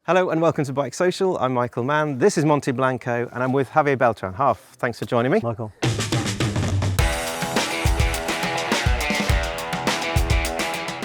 Hello and welcome to BikeSocial. I'm Michael Mann. This is Monteblanco and I'm with Javier Beltran. Half, thanks for joining me. Michael.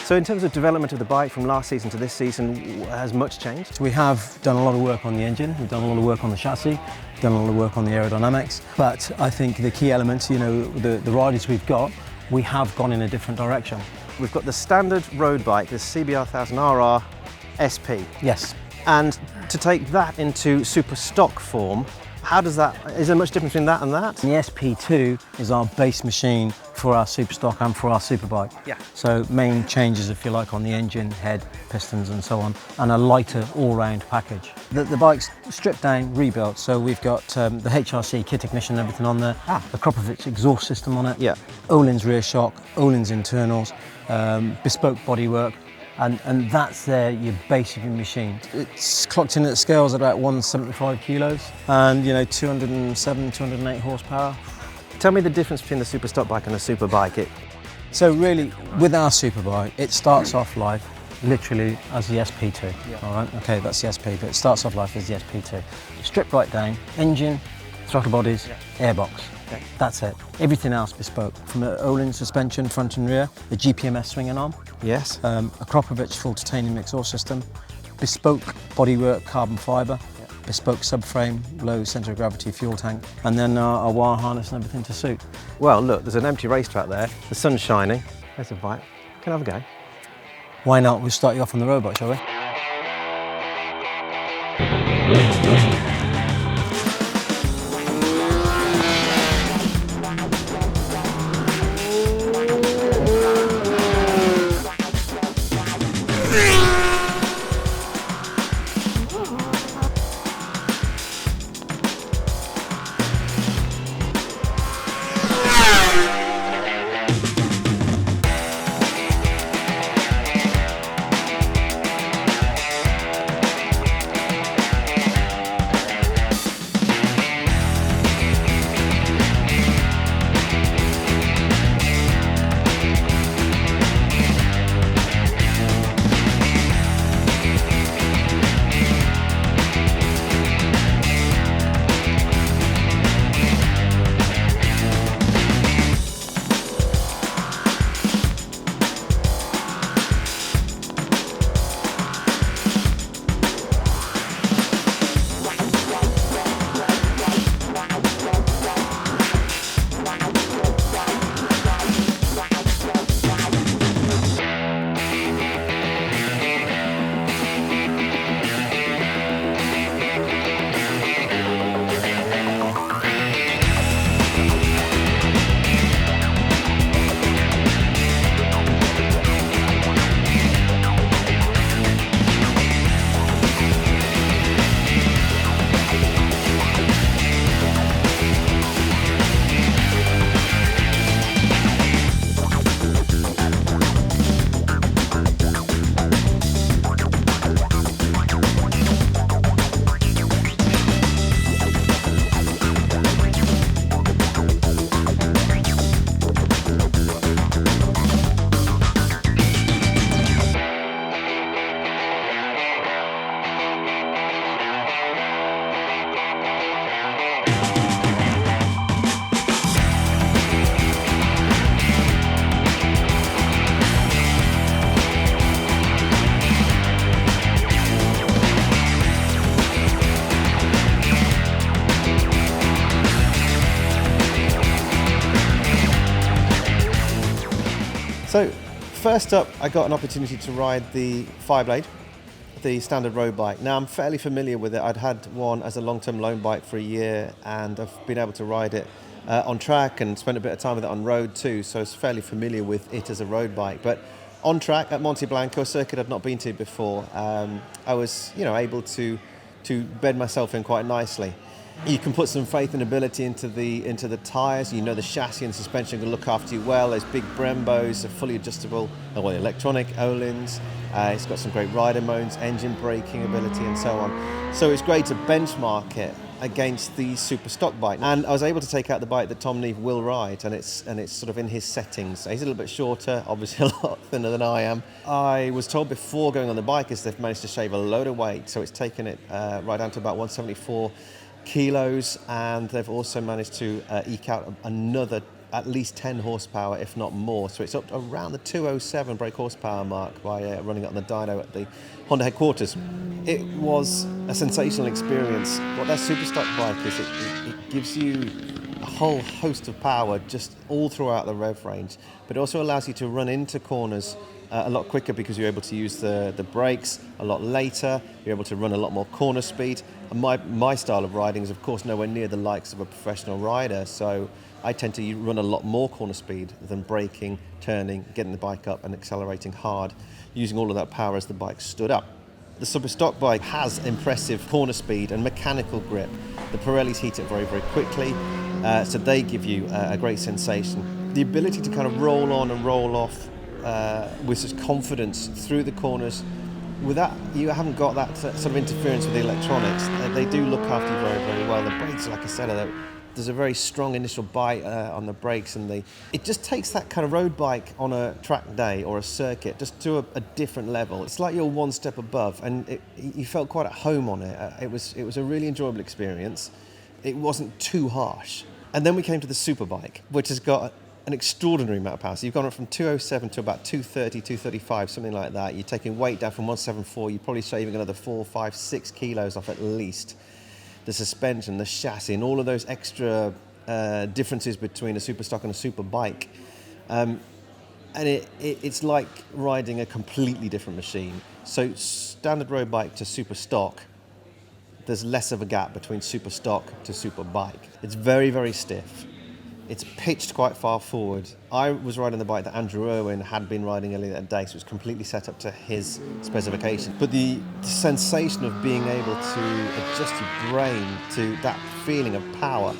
So in terms of development of the bike from last season to this season, has much changed? We have done a lot of work on the engine, we've done a lot of work on the chassis, done a lot of work on the aerodynamics, but I think the key elements, the riders we've got, we have gone in a different direction. We've got the standard road bike, the CBR 1000RR SP. Yes. And to take that into Superstock form, is there much difference between that and that? The SP2 is our base machine for our Superstock and for our Superbike. Yeah. So main changes, if you like, on the engine, head, pistons and so on, and a lighter all-round package. The bike's stripped down, rebuilt, so we've got the HRC kit ignition and everything on there, the Kropovich exhaust system on it, Yeah. Öhlins rear shock, Öhlins internals, bespoke bodywork, and that's there, your base of your machine. It's clocked in at scales at about 175 kilos and 207, 208 horsepower. Tell me the difference between the Superstock bike and the Superbike. So really, with our Superbike, it starts off life literally as the SP2. Yeah. All right, okay, that's the SP, but it starts off life as the SP2. Stripped right down, engine, throttle bodies, airbox. Okay. That's it. Everything else bespoke. From an Öhlins suspension, front and rear, a GPMS swinging arm. Yes. A Kropovich full titanium exhaust system, bespoke bodywork carbon fibre, bespoke subframe, low centre of gravity fuel tank, and then a wire harness and everything to suit. Well, look, there's an empty racetrack there. The sun's shining. There's a bike. Can I have a go? Why not? We'll start you off on the road bike, shall we? So, first up, I got an opportunity to ride the Fireblade, the standard road bike. Now, I'm fairly familiar with it. I'd had one as a long-term loan bike for a year, and I've been able to ride it on track and spent a bit of time with it on road too, so I was fairly familiar with it as a road bike. But on track at Monteblanco, a circuit I'd not been to before, I was able to bed myself in quite nicely. You can put some faith and ability into the tyres. You know the chassis and suspension can look after you well. There's big Brembos, a fully adjustable, electronic Öhlins. It's got some great rider modes, engine braking ability, and so on. So it's great to benchmark it. against the Superstock bike. And I was able to take out the bike that Tom Neave will ride, and it's sort of in his settings. He's a little bit shorter, obviously a lot thinner than I am. I was told before going on the bike is they've managed to shave a load of weight, so it's taken it right down to about 174 kilos, and they've also managed to eke out another at least 10 horsepower, if not more. So it's up around the 207 brake horsepower mark by running it on the dyno at the Honda headquarters. It was a sensational experience. What their Superstock bike is, it gives you a whole host of power just all throughout the rev range, but it also allows you to run into corners a lot quicker because you're able to use the brakes a lot later. You're able to run a lot more corner speed. And my style of riding is, of course, nowhere near the likes of a professional rider, so I tend to run a lot more corner speed than braking, turning, getting the bike up and accelerating hard, using all of that power as the bike stood up. The Superstock bike has impressive corner speed and mechanical grip. The Pirellis heat it very, very quickly, so they give you a great sensation. The ability to kind of roll on and roll off with such confidence through the corners, without you haven't got that sort of interference with the electronics. They do look after you very, very well. The brakes, like I said, there's a very strong initial bite on the brakes, and it just takes that kind of road bike on a track day or a circuit just to a different level. It's like you're one step above, and you felt quite at home on it. It was a really enjoyable experience. It wasn't too harsh. And then we came to the Superbike, which has got an extraordinary amount of power. So you've gone up from 207 to about 230, 235, something like that. You're taking weight down from 174. You're probably shaving another 4, 5, 6 kilos off at least. The suspension, the chassis, and all of those extra differences between a Superstock and a Superbike. And it's like riding a completely different machine. So standard road bike to Superstock, there's less of a gap between Superstock to Superbike. It's very, very stiff. It's pitched quite far forward. I was riding the bike that Andrew Irwin had been riding earlier that day, so it's completely set up to his specification. But the sensation of being able to adjust your brain to that feeling of power,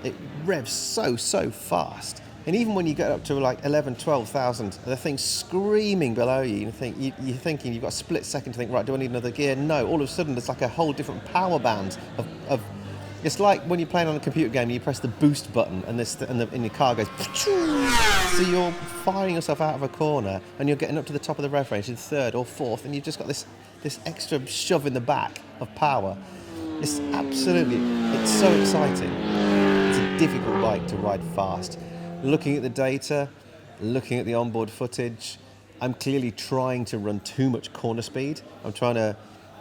it revs so fast. And even when you get up to like 11, 12,000, the thing's screaming below you. You're thinking you've got a split second to think, right, do I need another gear? No, all of a sudden there's like a whole different power band of it's like when you're playing on a computer game and you press the boost button and your car goes, so you're firing yourself out of a corner and you're getting up to the top of the rev range in third or fourth, and you've just got this extra shove in the back of power. It's so exciting. It's a difficult bike to ride fast. Looking at the data, looking at the onboard footage, I'm clearly trying to run too much corner speed. I'm trying to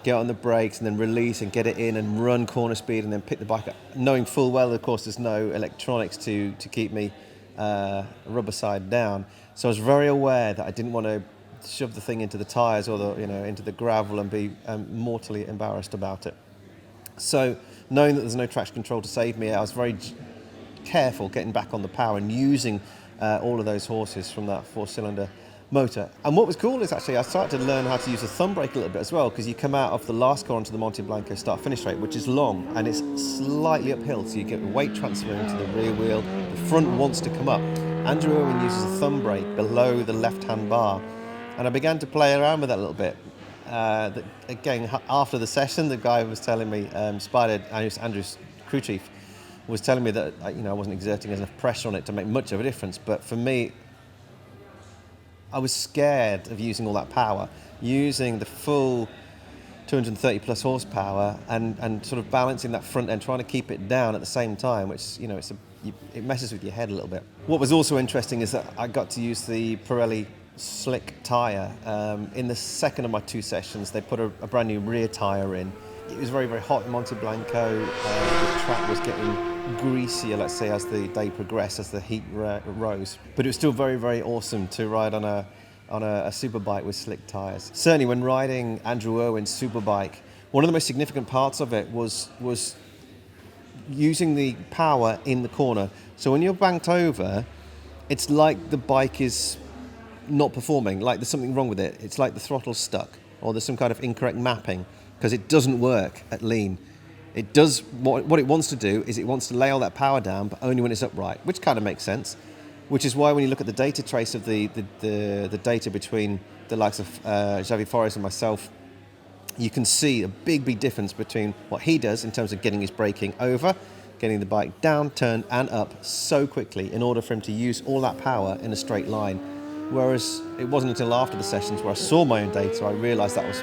get on the brakes and then release and get it in and run corner speed and then pick the bike up, knowing full well, of course, there's no electronics to keep me rubber side down. So I was very aware that I didn't want to shove the thing into the tyres or into the gravel and be mortally embarrassed about it. So knowing that there's no traction control to save me, I was very careful getting back on the power and using all of those horses from that 4-cylinder motor. And what was cool is actually I started to learn how to use the thumb brake a little bit as well, because you come out of the last corner onto the Monteblanco start-finish straight, which is long and it's slightly uphill, so you get weight transfer into the rear wheel. The front wants to come up. Andrew Irwin uses a thumb brake below the left-hand bar, and I began to play around with that a little bit. Again, after the session, the guy was telling me, Andrew's crew chief, was telling me that I wasn't exerting enough pressure on it to make much of a difference, but for me, I was scared of using all that power, using the full 230 plus horsepower and sort of balancing that front end, trying to keep it down at the same time, which, it messes with your head a little bit. What was also interesting is that I got to use the Pirelli slick tyre. In the second of my 2 sessions, they put a brand new rear tyre in. It was very, very hot in Monteblanco. The track was getting greasier, let's say, as the day progressed, as the heat rose. But it was still very, very awesome to ride on a superbike with slick tyres. Certainly when riding Andrew Irwin's superbike, one of the most significant parts of it was using the power in the corner. So when you're banked over, it's like the bike is not performing, like there's something wrong with it. It's like the throttle's stuck or there's some kind of incorrect mapping, because it doesn't work at lean. It does what it wants to do is it wants to lay all that power down, but only when it's upright, which kind of makes sense. Which is why when you look at the data trace of the data between the likes of Xavi Forres and myself you can see a big difference between what he does in terms of getting his braking over, getting the bike down, turn, and up so quickly in order for him to use all that power in a straight line. Whereas it wasn't until after the sessions where I saw my own data, I realised that was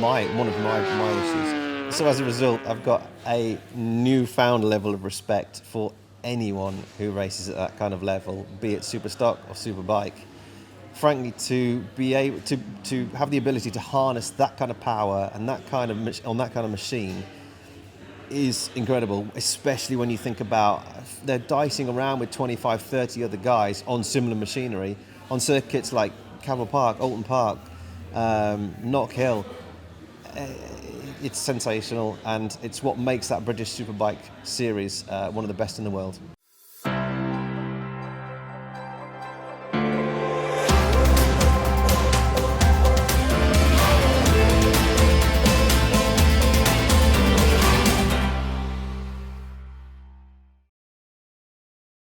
one of my issues. So as a result, I've got a newfound level of respect for anyone who races at that kind of level, be it Superstock or Superbike. Frankly, to be able to have the ability to harness that kind of power and that kind of machine is incredible, especially when you think about they're dicing around with 25, 30 other guys on similar machinery on circuits like Cavill Park, Alton Park, Knock Hill. It's sensational, and it's what makes that British Superbike series one of the best in the world.